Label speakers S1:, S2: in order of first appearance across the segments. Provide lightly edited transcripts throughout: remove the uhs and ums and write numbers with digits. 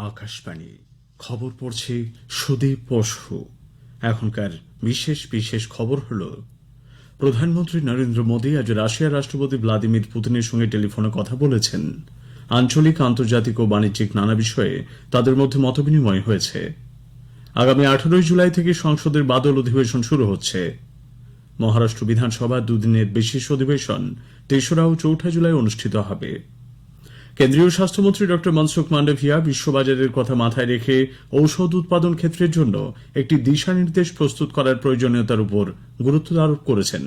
S1: আকাশবাণী খবর পড়ছে সুদীপ বসু। এখনকার বিশেষ বিশেষ খবর হল, প্রধানমন্ত্রী নরেন্দ্র মোদী আজ রাশিয়ার রাষ্ট্রপতি ভ্লাদিমির পুতিনের সঙ্গে টেলিফোনে কথা বলেছেন। আঞ্চলিক, আন্তর্জাতিক ও বাণিজ্যিক নানা বিষয়ে তাদের মধ্যে মতবিনিময় হয়েছে। আগামী 18 জুলাই থেকে সংসদের বাদল অধিবেশন শুরু হচ্ছে। মহারাষ্ট্র বিধানসভা দুদিনের বিশেষ অধিবেশন 3রা ও 4ঠা জুলাই অনুষ্ঠিত হবে। কেন্দ্রীয় স্বাস্থ্যমন্ত্রী ড মনসুখ মান্ডভিয়া বিশ্ববাজারের কথা মাথায় রেখে ঔষধ উৎপাদন ক্ষেত্রের জন্য একটি দিশানির্দেশ প্রস্তুত করার প্রয়োজনীয়তার উপর গুরুত্ব আরোপ করেছেন।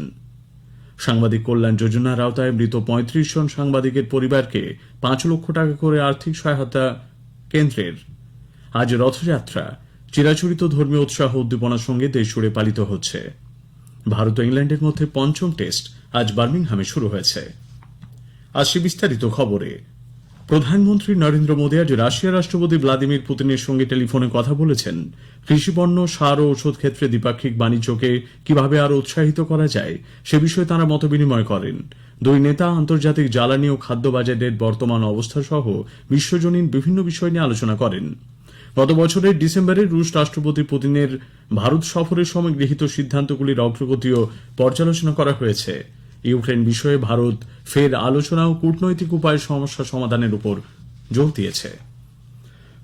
S1: সাংবাদিক কল্যাণ যোজনার আওতায় মৃত 35 জন সাংবাদিকের পরিবারকে 5 লক্ষ টাকা করে আর্থিক সহায়তা কেন্দ্রের। আজ রথযাত্রা চিরাচরিত ধর্মীয় উৎসাহ উদ্দীপনার সঙ্গে দেশজুড়ে পালিত হচ্ছে। ভারত ও ইংল্যান্ডের মধ্যে পঞ্চম টেস্ট আজ বার্মিংহামে শুরু হয়েছে। আসছে বিস্তারিত খবরে। প্রধানমন্ত্রী নরেন্দ্র মোদী আজ রাশিয়ার রাষ্ট্রপতি ভ্লাদিমির পুতিনের সঙ্গে টেলিফোনে কথা বলেছেন। কৃষিপণ্য, সার ও ওষুধ ক্ষেত্রে দ্বিপাক্ষিক বাণিজ্যকে কিভাবে আরও উৎসাহিত করা যায় সে বিষয়ে তাঁরা মতবিনিময় করেন। দুই নেতা আন্তর্জাতিক জ্বালানি ও খাদ্য বাজারের বর্তমান অবস্থা সহ বিশ্বজনীন বিভিন্ন বিষয় নিয়ে আলোচনা করেন। গত বছরের ডিসেম্বরে রুশ রাষ্ট্রপতি পুতিনের ভারত সফরের সময় গৃহীত সিদ্ধান্তগুলির অগ্রগতিও পর্যালোচনা করা হয়েছে। ইউক্রেন বিষয়ে ভারত ফের আলোচনা ও কূটনৈতিক উপায়ে সমস্যা সমাধানের উপর জোর দিয়েছে।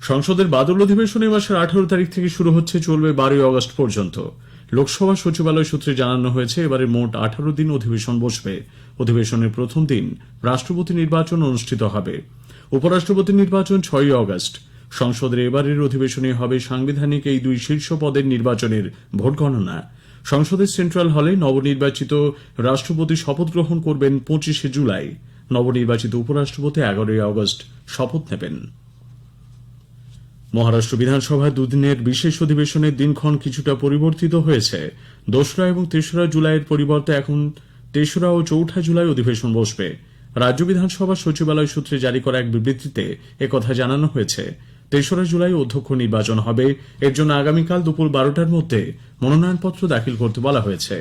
S1: সংসদের বাদল অধিবেশন এই মাসের 18 তারিখ থেকে শুরু হচ্ছে, চলবে 12 আগস্ট পর্যন্ত। লোকসভা সচিবালয় সূত্রে জানানো হয়েছে, এবারে মোট 18 দিন অধিবেশন বসবে। অধিবেশনের প্রথম দিন রাষ্ট্রপতি নির্বাচন অনুষ্ঠিত হবে। উপরাষ্ট্রপতি নির্বাচন 6 আগস্ট। সংসদের এবারের অধিবেশনে হবে সাংবিধানিক এই দুই শীর্ষ পদের নির্বাচনের ভোট গণনা। সংসদের সেন্ট্রাল হলে নবনির্বাচিত রাষ্ট্রপতি শপথ গ্রহণ করবেন 25 জুলাই। নবনির্বাচিত উপরাষ্ট্রপতি 11 আগস্ট শপথ নেবেন। মহারাষ্ট্র বিধানসভা দুদিনের বিশেষ অধিবেশনের দিনক্ষণ কিছুটা পরিবর্তিত হয়েছে। 2রা এবং 3রা জুলাইয়ের পরিবর্তে এখন 3রা ও 4ঠা জুলাই অধিবেশন বসবে। রাজ্য বিধানসভা সচিবালয় সূত্রে জারি করা এক বিবৃতিতে একথা জানানো হয়েছে। 3রা জুলাই অধ্যক্ষ নির্বাচন হবে। এর জন্য আগামীকাল দুপুর 12টার মধ্যে মনোনয়নপত্র দাখিল করতে বলা হয়েছে।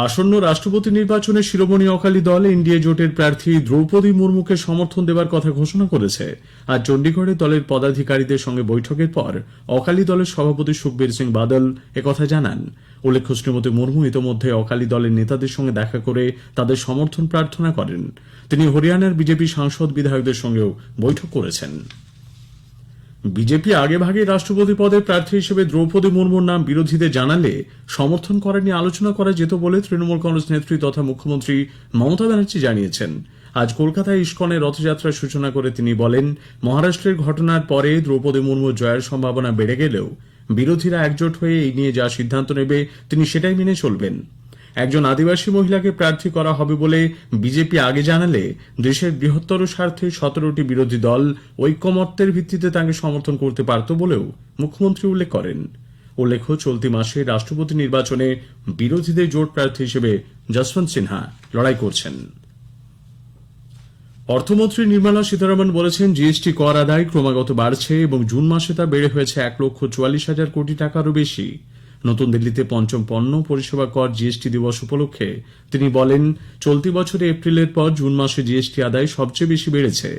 S1: আসন্ন রাষ্ট্রপতি নির্বাচনে শিরোমণি অকালি দল এনডিএ জোটের প্রার্থী দ্রৌপদী মুর্মুকে সমর্থন দেওয়ার কথা ঘোষণা করেছে। আজ চণ্ডীগড়ে দলের পদাধিকারীদের সঙ্গে বৈঠকের পর অকালি দলের সভাপতি সুখবীর সিং বাদল একথা জানান। উল্লেখ্য, শ্রীমতী মুর্মু ইতোমধ্যে অকালি দলের নেতাদের সঙ্গে দেখা করে তাদের সমর্থন প্রার্থনা করেন। তিনি হরিয়ানার বিজেপি সাংসদ বিধায়কদের সঙ্গেও বৈঠক করেছেন। বিজেপি আগেভাগে রাষ্ট্রপতি পদের প্রার্থী হিসেবে দ্রৌপদী মুর্মুর নাম বিরোধীদের জানালে সমর্থন করা নিয়ে আলোচনা করা যেত বলে তৃণমূল কংগ্রেস নেত্রী তথা মুখ্যমন্ত্রী মমতা ব্যানার্জি জানিয়েছেন। আজ কলকাতায় ইস্কনের রথযাত্রার সূচনা করে তিনি বলেন, মহারাষ্ট্রের ঘটনার পরে দ্রৌপদী মুর্মুর জয়ের সম্ভাবনা বেড়ে গেলেও বিরোধীরা একজোট হয়ে এই নিয়ে যা সিদ্ধান্ত নেবে তিনি সেটাই মেনে চলবেন। একজন আদিবাসী মহিলাকে প্রার্থী করা হবে বলে বিজেপি আগে জানালে দেশের বৃহত্তর স্বার্থে 17টি বিরোধী দল ঐক্যমত্যের ভিত্তিতে তাকে সমর্থন করতে পারত বলেও মুখ্যমন্ত্রী উল্লেখ করেন। উল্লেখ্য, চলতি মাসে রাষ্ট্রপতি নির্বাচনে বিরোধীদের জোট প্রার্থী হিসেবে যশবন্ত সিনহা লড়াই করছেন। অর্থমন্ত্রী নির্মলা সীতারমণ বলেছেন, জিএসটি কর আদায় ক্রমাগত বাড়ছে এবং জুন মাসে তা বেড়ে হয়েছে 1,44,000 কোটি টাকারও বেশি। নতুন দিল্লিতে পঞ্চম পণ্য পরিষেবা কর জিএসটি দিবস উপলক্ষে তিনি বলেন, চলতি বছরে এপ্রিলের পর জুন মাসে জিএসটি আদায় সবচেয়ে বেশি বেড়েছে।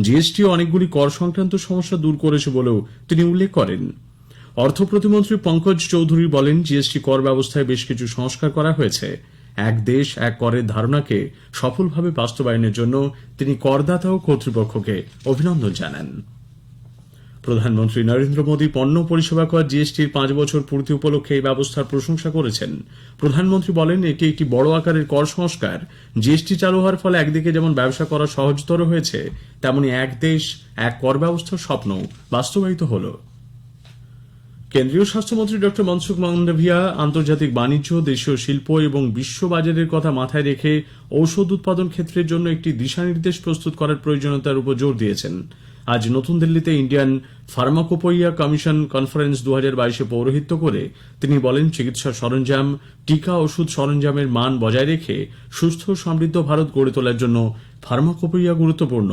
S1: জিএসটি অনেকগুলি কর সংক্রান্ত সমস্যা দূর করেছে বলেও তিনি উল্লেখ করেন। অর্থ প্রতিমন্ত্রী পঙ্কজ চৌধুরী বলেন, জিএসটি কর ব্যবস্থায় বেশ কিছু সংস্কার করা হয়েছে। এক দেশ এক করের ধারণাকে সফলভাবে বাস্তবায়নের জন্য তিনি করদাতা ও কর্তৃপক্ষকে অভিনন্দন জানান। প্রধানমন্ত্রী নরেন্দ্র মোদী পণ্য পরিষেবা কর জিএসটির 5 বছর পূর্তি উপলক্ষে এই ব্যবস্থার প্রশংসা করেছেন। প্রধানমন্ত্রী বলেন, এটি একটি বড় আকারের কর সংস্কার। জিএসটি চালু হওয়ার ফলে একদিকে যেমন ব্যবসা করা সহজতর হয়েছে, তেমনি এক দেশ এক কর ব্যবস্থার স্বপ্ন বাস্তবায়িত হল। কেন্দ্রীয় স্বাস্থ্যমন্ত্রী ড মনসুখ মান্ডভিয়া আন্তর্জাতিক বাণিজ্য, দেশীয় শিল্প এবং বিশ্ববাজারের কথা মাথায় রেখে ঔষধ উৎপাদন ক্ষেত্রের জন্য একটি দিশানির্দেশ প্রস্তুত করার প্রয়োজনীয়তার উপর জোর দিয়েছেন। আজ নতুন দিল্লিতে ইন্ডিয়ান ফার্মাকোপোইয়া কমিশন কনফারেন্স 2022-এ পৌরোহিত্য করে তিনি বলেন, চিকিৎসা সরঞ্জাম, টিকা, ওষুধ সরঞ্জামের মান বজায় রেখে সুস্থ সমৃদ্ধ ভারত গড়ে তোলার জন্য ফার্মাকোপোইয়া গুরুত্বপূর্ণ।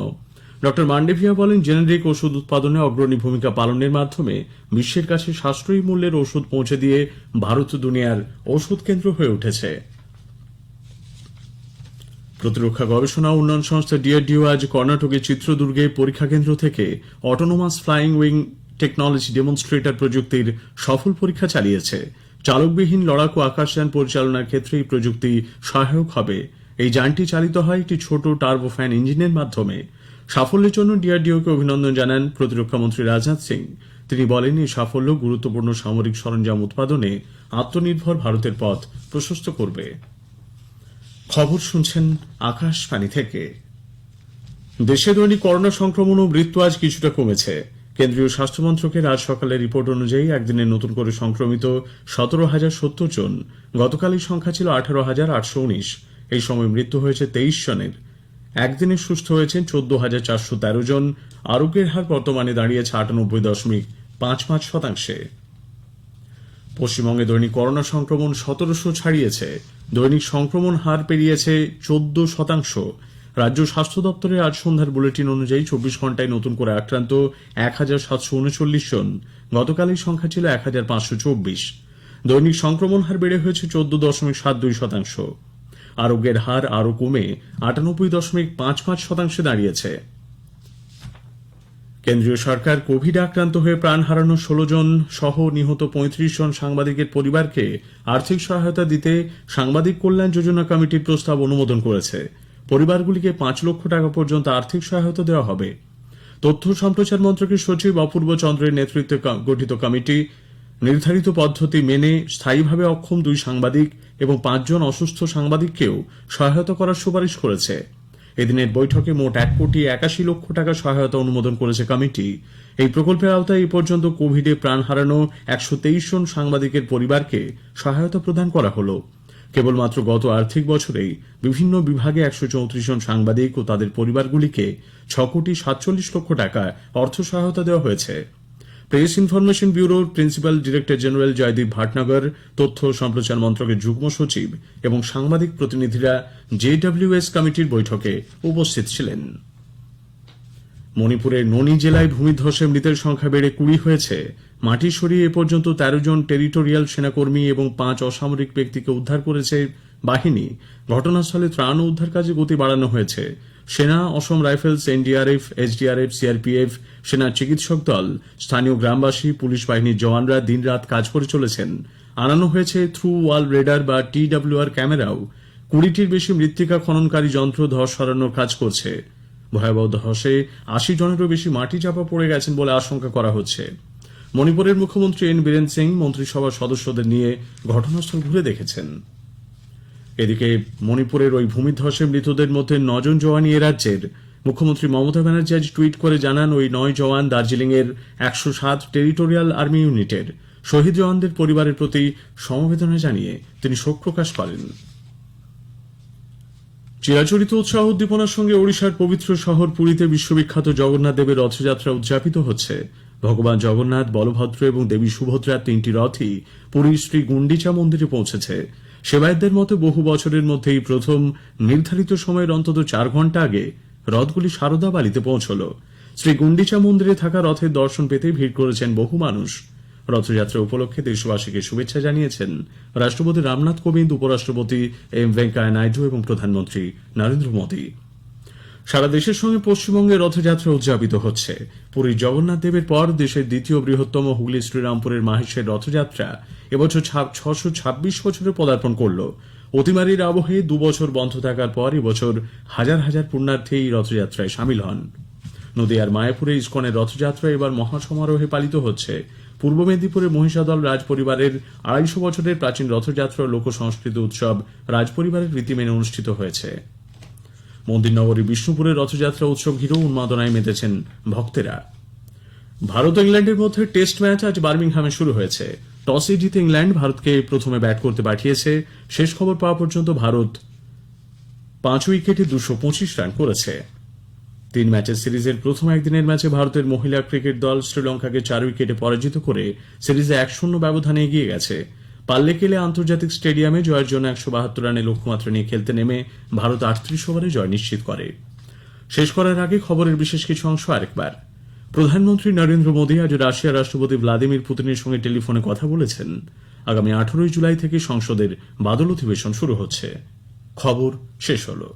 S1: ড মান্ডভিয়া বলেন, জেনেরিক ওষুধ উৎপাদনে অগ্রণী ভূমিকা পালনের মাধ্যমে বিশ্বের কাছে সাশ্রয়ী মূল্যের ওষুধ পৌঁছে দিয়ে ভারত দুনিয়ার ওষুধ কেন্দ্র হয়ে উঠেছে। প্রতিরক্ষা গবেষণা ও উন্নয়ন সংস্থা ডিআরডিও আজ কর্ণাটকের চিত্রদুর্গে পরীক্ষা কেন্দ্র থেকে autonomous flying wing technology demonstrator প্রযুক্তির সফল পরীক্ষা চালিয়েছে। চালকবিহীন লড়াকু আকাশযান পরিচালনার ক্ষেত্রে এই প্রযুক্তি সহায়ক হবে। এই যানটি চালিত হয় একটি ছোট টার্বোফ্যান ইঞ্জিনের মাধ্যমে। সাফল্যের জন্য ডিআরডিওকে অভিনন্দন জানান প্রতিরক্ষামন্ত্রী রাজনাথ সিং। তিনি বলেন, এই সাফল্য গুরুত্বপূর্ণ সামরিক সরঞ্জাম উৎপাদনে আত্মনির্ভর ভারতের পথ প্রশস্ত করবে। খবর শুনছেন আকাশবাণী থেকে। দেশে দৈনিক করোনা সংক্রমণ ও মৃত্যু আজ কিছুটা কমেছে। কেন্দ্রীয় স্বাস্থ্য মন্ত্রকের আজ সকালের রিপোর্ট অনুযায়ী একদিনে নতুন করে সংক্রমিত 17,070 জন। গতকাল এই সংখ্যা ছিল 18,819। এই সময় মৃত্যু হয়েছে 23 জনের। একদিনে সুস্থ হয়েছেন 14,413 জন। আরোগ্যের হার বর্তমানে দাঁড়িয়েছে 98.55%। পশ্চিমবঙ্গে দৈনিক করোনা সংক্রমণ 1700 ছাড়িয়েছে। দৈনিক সংক্রমণ হার পেরিয়েছে 14%। রাজ্য স্বাস্থ্য দপ্তরের আজ সন্ধ্যার বুলেটিন অনুযায়ী 24 ঘন্টায় নতুন করে আক্রান্ত 1,739 জন। গতকাল এই সংখ্যা ছিল 1,524। দৈনিক সংক্রমণ হার বেড়ে হয়েছে 14.72%। আরোগ্যের হার আরও কমে 98.55% দাঁড়িয়েছে। কেন্দ্রীয় সরকার কোভিডে আক্রান্ত হয়ে প্রাণ হারানো 16 জন সহ নিহত 35 জন সাংবাদিকের পরিবারকে আর্থিক সহায়তা দিতে সাংবাদিক কল্যাণ যোজনা কমিটির প্রস্তাব অনুমোদন করেছে। পরিবারগুলিকে 5 লক্ষ টাকা পর্যন্ত আর্থিক সহায়তা দেওয়া হবে। তথ্য সম্প্রচার মন্ত্রকের সচিব অপূর্ব চন্দ্রের নেতৃত্বে গঠিত কমিটি নির্ধারিত পদ্ধতি মেনে স্থায়ীভাবে অক্ষম 2 সাংবাদিক এবং 5 জন অসুস্থ সাংবাদিককেও সহায়তা করার সুপারিশ করেছে। এদিনের বৈঠকে মোট 1,81 লক্ষ টাকা সহায়তা অনুমোদন করেছে কমিটি। এই প্রকল্পের আওতায় এ পর্যন্ত কোভিডে প্রাণ হারানো 123 জন সাংবাদিকের পরিবারকে সহায়তা প্রদান করা হল। কেবলমাত্র গত আর্থিক বছরেই বিভিন্ন বিভাগে 134 জন সাংবাদিক ও তাদের পরিবারগুলিকে 6,47 লক্ষ টাকা অর্থ সহায়তা দেওয়া হয়েছে। প্রেস ইনফরমেশন ব্যুরোর principal director general Joydeep Bhatnagar, তথ্য সম্প্রচার মন্ত্রকের যুগ্ম সচিব এবং সাংবাদিক প্রতিনিধিরা জেডব্লিউএস কমিটির বৈঠকে উপস্থিত ছিলেন। মণিপুরের ননি জেলায় ভূমিধসে মৃতের সংখ্যা বেড়ে 20 হয়েছে। মাটি সরিয়ে এ পর্যন্ত 13 জন টেরিটোরিয়াল সেনাকর্মী এবং 5 অসামরিক ব্যক্তিকে উদ্ধার করেছে বাহিনী। ঘটনাস্থলে ত্রাণ ও উদ্ধার কাজে গতি বাড়ানো হয়েছে। সেনা, অসম রাইফেলস, এনডিআরএফ, এসডিআরএফ, সিআরপিএফ, সেনার চিকিৎসক দল, স্থানীয় গ্রামবাসী, পুলিশ বাহিনীর জওয়ানরা দিনরাত কাজ করে চলেছেন। আনানো হয়েছে থ্রু ওয়াল রেডার বা TWR ক্যামেরাও। 20টির বেশি মৃত্তিকা খননকারী যন্ত্র ধস সরানোর কাজ করছে। ভয়াবহ ধসে 80 জনেরও বেশি মাটি চাপা পড়ে গেছেন বলে আশঙ্কা করা হচ্ছে। মণিপুরের মুখ্যমন্ত্রী এন বীরেন সিং মন্ত্রিসভার সদস্যদের নিয়ে ঘটনাস্থল ঘুরে দেখেছেন। এদিকে মণিপুরের ওই ভূমিধসে মৃতদের মধ্যে 9 জন জওয়ানই এ রাজ্যের। মুখ্যমন্ত্রী মমতা ব্যানার্জি আজ টুইট করে জানান, ওই 9 জওয়ান দার্জিলিং এর 107 টেরিটোরিয়াল আর্মি ইউনিটের। শহীদ জওয়ানদের পরিবারের প্রতি সমবেদনা জানিয়ে তিনি শোক প্রকাশ করেন। চিরাচরিত উৎসাহ উদ্দীপনার সঙ্গে ওড়িশার পবিত্র শহর পুরীতে বিশ্ববিখ্যাত জগন্নাথ দেবের রথযাত্রা উদযাপিত হচ্ছে। ভগবান জগন্নাথ, বলভদ্র এবং দেবী সুভদ্রার 3টি রথই পুরীর শ্রী গুন্ডিচা মন্দিরে পৌঁছেছে। সেবায়তদের মতে বহু বছরের মধ্যেই প্রথম নির্ধারিত সময়ের অন্তত 4 ঘন্টা আগে রথগুলি সারদা বালিতে পৌঁছল। শ্রী গুন্ডিচা মন্দিরে থাকা রথের দর্শন পেতে ভিড় করেছেন বহু মানুষ। রথযাত্রা উপলক্ষে দেশবাসীকে শুভেচ্ছা জানিয়েছেন রাষ্ট্রপতি রামনাথ কোবিন্দ, উপরাষ্ট্রপতি এম ভেঙ্কাইয়া নাইডু এবং প্রধানমন্ত্রী নরেন্দ্র মোদী। সারা দেশের সঙ্গে পশ্চিমবঙ্গে রথযাত্রা উদযাপিত হচ্ছে। পুরীর জগন্নাথ দেবের পর দেশের দ্বিতীয় বৃহত্তম হুগলি শ্রীরামপুরের মাহেশের রথযাত্রা এবছর 626 বছরে পদার্পণ করল। অতিমারির আবহে 2 বছর বন্ধ থাকার পর এবছর হাজার হাজার পুণ্যার্থী এই রথযাত্রায় সামিল হন। নদিয়ার মায়াপুরে ইস্কনের রথযাত্রা এবার মহাসমারোহে পালিত হচ্ছে। পূর্ব মেদিনীপুরের মহিষাদল রাজপরিবারের 250 বছরের প্রাচীন রথযাত্রা লোক সংস্কৃতি উৎসব রাজপরিবারের রীতি মেনে অনুষ্ঠিত হয়েছে। মন্দিরনগরী বিষ্ণুপুরের রথযাত্রা উৎসব ঘিরেও উন্মাদনায় মেতেছেন ভক্তেরা। ভারত ইংল্যান্ডের মধ্যে টেস্ট ম্যাচ আজ বার্মিংহামে শুরু হয়েছে। টসে জিতে ইংল্যান্ড ভারতকে প্রথমে ব্যাট করতে পাঠিয়েছে। শেষ খবর পাওয়া পর্যন্ত ভারত 5 উইকেটে 225 রান করেছে। 3 ম্যাচের সিরিজের প্রথম একদিনের ম্যাচে ভারতের মহিলা ক্রিকেট দল শ্রীলঙ্কাকে 4 উইকেটে পরাজিত করে সিরিজে 1-0 ব্যবধানে এগিয়ে গেছে। পাল্লেকেলে আন্তর্জাতিক স্টেডিয়ামে জয়ের জন্য 172 রানের লক্ষ্যমাত্রা নিয়ে খেলতে নেমে ভারত 38 ওভারে জয় নিশ্চিত করে। শেষ করার আগে খবরের বিশেষ কিছু অংশ আরেকবার। প্রধানমন্ত্রী নরেন্দ্র মোদী আজ রাশিয়ার রাষ্ট্রপতি ভ্লাদিমির পুতিনের সঙ্গে টেলিফোনে কথা বলেছেন। আগামী 18 জুলাই থেকে সংসদের বাদল অধিবেশন শুরু হচ্ছে। খবর শেষ হলো।